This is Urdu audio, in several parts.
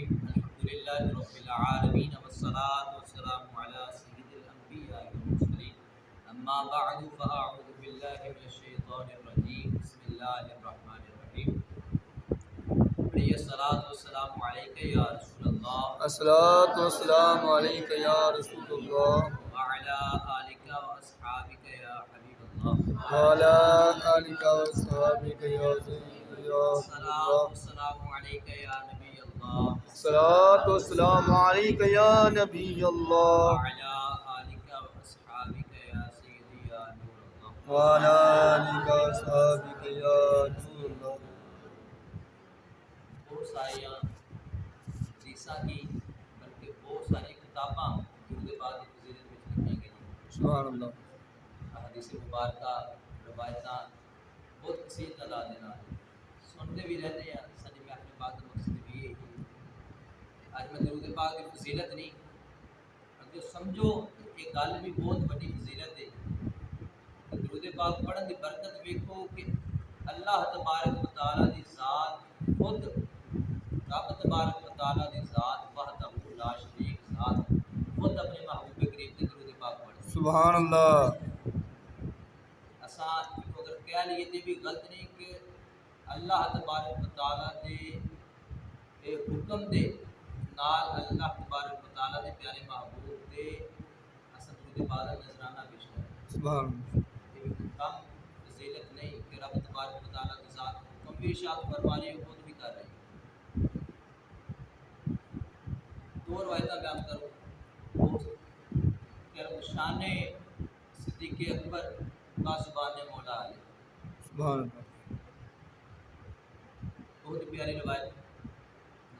الرحيم الحمد لله رب العالمين والصلاة والسلام على سيد الأنبياء والمرسلين أما بعد فأعوذ بالله من الشيطان الرجيم بسم الله الرحمن الرحيم الصلاة والسلام عليك يا رسول الله الصلاة والسلام عليك يا رسول الله وعلى آلك وأصحابك يا حبيب الله وعلى آلك وأصحابك يا سيد يا رسول الصلاة الله والسلام عليك يا نبي الله الصلاة والسلام عليك يا نبي الله وعلى آلك وأصحابك يا سيدي يا نور الله وعلى آلك وأصحابك يا نور الله بہت ساری حدیثاں کی بلکہ بہت ساری کتاباں درود پاک کی فضیلت میں لکھی گئی سبحان اللہ حدیث مبارکہ روایتاں بہت کثیر تعداد میں سنتے بھی رہتے ہیں ساری محفل پاک کا مقصد بھی یہی ہے آج میں درود پاک کی فضیلت نہیں اگر سمجھو کہ گل بھی بہت بڑی فضیلت ہے درود پاک پڑھن کی برکت ویکھو کہ اللہ تبارک و تعالیٰ دی ذات خود رب تبارک و تعالیٰ دی ذات وحدہ لا شریک ذات خود اپنے محبوب کریم تے درود پاک پڑھے سبحان اللہ اساں اگر کہہ لیے تے بھی غلط نہیں کہ اللہ تبارک و تعالیٰ دے حکم دے نال اللہ تبارک و تعالیٰ دے پیارے محبوب دے اساں درود پاک دا نذرانہ پیش کریں سبحان اللہ یہ کم فضیلت نہیں کہ رب تبارک و تعالیٰ کی ذات حکم بھی ارشاد فرما رہی ہے خود بھی کر رہی ہے دو روایتیں بیان کروں کہ شان صدیق اکبر کا زبان مولا علی سبحان اللہ بہت پیاری روایت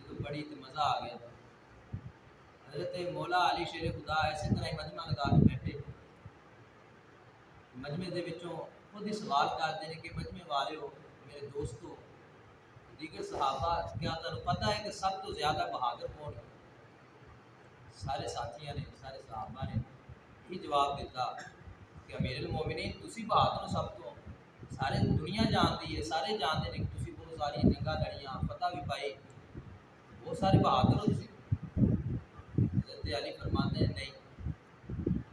جب پڑھی تو مزہ آ گیا حضرت مولا علی شیر خدا ایسے طرح ہی مجمع لگا کے بیٹھے مجمع دے وچوں خود ہی سوال کرتے ہیں کہ مجمع والے ہو میرے دوستو دیگر صحابہ کیا تمہیں پتہ ہے کہ سب تو زیادہ بہادر کون ہے سارے ساتھیاں نے سارے صحابہ نے یہ جواب دیتا کہ امیر المومنین تسی بہادر ہو سب تو سارے دنیا جانتی ہے سارے جانتے ہیں کہ تسی بہت ساری جنگاں لڑیاں فتح بھی پائی بہت سارے بہادر ہو تسی حضرت علی فرماتے ہیں نہیں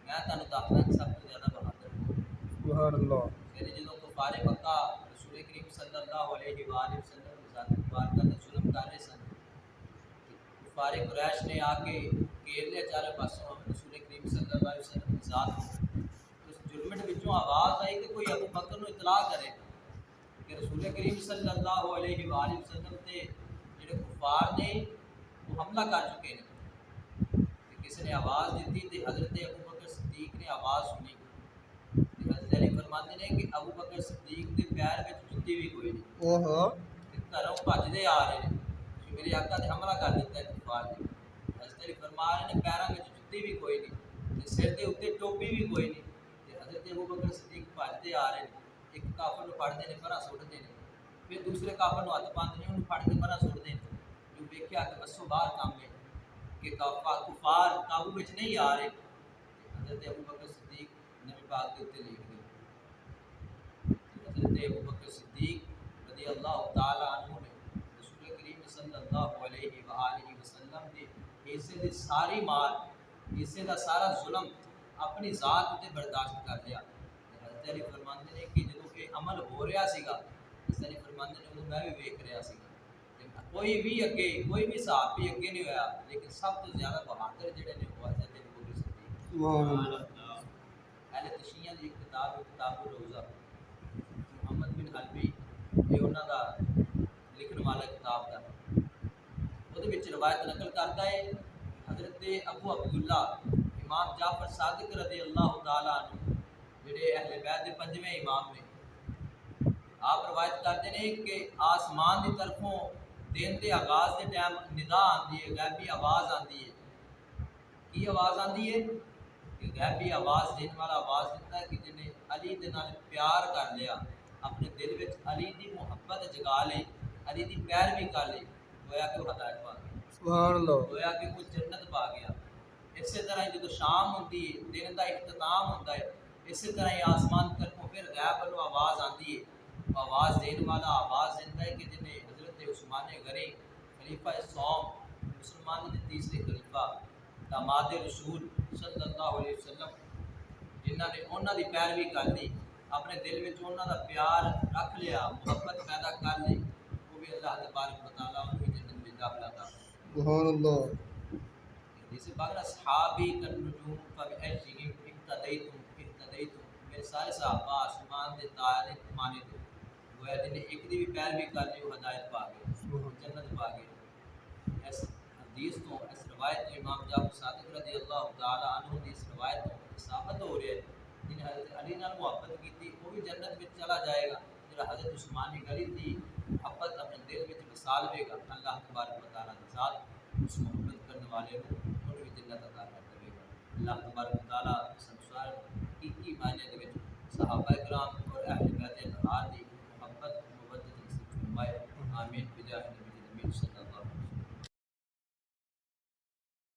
میں تمہیں دسنا کہ سب تو زیادہ بہادر ہوں سبحان اللہ پھر جدوں کفار مکہ رسول کریم صلی اللہ علیہ وآلہ وسلم ذات مبارکہ تے ظلم کر رہے سن کفار قریش نے آ کے گھیر لیا چارے پاسوں رسول کریم صلی اللہ علیہ وسلم کی ذات اس جرمٹ وچوں آواز آئی کہ کوئی ابو بکر نو اطلاع کرے کہ رسول کریم صلی اللہ علیہ وآلہ وسلم تے جڑے کفار نے وہ حملہ کر چکے ہیں کسی نے آواز دیتی تے حضرت ابو بکر صدیق نے آواز سنی حضرت علی فرماتے ہیں کہ ابو بکر صدیق کے پیر میں جُتی بھی کوئی نہیں اوہو گھروں بھجدے آ رہے ہیں کہ میرے آقا نے حملہ کر دیتا ہے کفار نے حضرت علی فرما رہے ہیں پیروں میں جُتی بھی کوئی نہیں سر کے اتنے ٹوپی بھی کوئی نہیں حضرت ابو بکر صدیق بھجدے آ رہے ہیں ایک کافر کو پھڑتے ہیں پرا سٹتے ہیں پھر دوسرے کافر کو ہاتھ پاندے ہیں انہوں پھڑ کے پرا سٹتے ہیں جو دیکھا کہ بسوں باہر کام ہے کہ کفار قابو میں نہیں آ رہے حضرت ابو بکر صدیق نبی پاک کے اتنے لکھ گئے حضرت ابو بکر صدیق رضی اللہ تعالی عنہ نے رسول کریم صلی اللہ علیہ وآلہ وسلم کے حصے دی ساری مال حصے دا سارا ظلم اپنی ذات تے برداشت کر لیا حضرت علی فرماندے نے کہ جدوں کہ عمل ہو رہا سیگا حضرت علی فرماندے نے میں بھی ویکھ رہا سیگا کوئی بھی صحابی اگے نہیں ہویا لیکن سب تو زیادہ بہادر جڑے نے وہ حضرت ابو بکر صدیق سبحان اللہ اہل تشیع دی کتاب کتاب الروضہ محمد بن حلبی یہ انہاں دا لکھن والا کتاب دا وہ روایت نقل کرتا ہے حضرت ابو عبداللہ امام جعفر صادق رضی اللہ تعالیٰ عنہ جڑے اہل بیت دے پنجویں امام نے آپ روایت کرتے ہیں کہ آسمان دی طرفوں دن دے آغاز دے ٹائم ندا آندی ہے غیبی آواز آندی ہے کی آواز آندی ہے کہ غیبی آواز دین والا آواز دیتا ہے کہ جنہیں علی دے نال پیار کر لیا اپنے دل وچ علی دی محبت جگا لے علی دی پیروی کر لے گویا کہ وہ ہدایت پا گیا سبحان اللہ گویا کہ وہ جنت پا گیا اسی طرح جب شام ہوتی ہے دن کا اختتام ہوتا ہے اسی طرح ہی آسمان طرفوں پھر غیب والوں آواز آتی ہے آواز دین والا آواز دیتا ہے کہ جنہیں حضرت عثمان غنی خلیفہ سوم مسلمان کے تیسرے خلیفہ داماد رسول صلی اللہ علیہ وسلم جنہوں نے انہوں دی پیروی کر لی اپنے دل میں انہوں دا پیار رکھ لیا محبت پیدا کر لی وہ بھی اللہ تبارک و تعالیٰ انہوں کی جنت میں داخلہ تھا سبحان اللہ جسے باقی صحابی النجوم فبأيهم اقتدیتم میرے سارے صحابہ آسمان دے تارے مانے دے وہ جنہیں ایک دی بھی پیروی کر لی وہ ہدایت پا گئے جنت پا گئے اس حدیث تو اس روایت تو امام جعفر صادق رضی اللہ تعالی عنہ دی اس روایت تو ثابت ہو رہی ہے جنہیں حضرت علی نال محبت کی تھی وہ بھی جنت میں چلا جائے گا جنہیں حضرت عثمان کی گلی تھی محبت اپنے دل میں بسا لے گا اللہ تبارک و تعالیٰ کے ساتھ اس محبت کرنے والے کو انہیں بھی جنت عطا کر دے گا اللہ تبارک و تعالیٰ سنسار کی معنی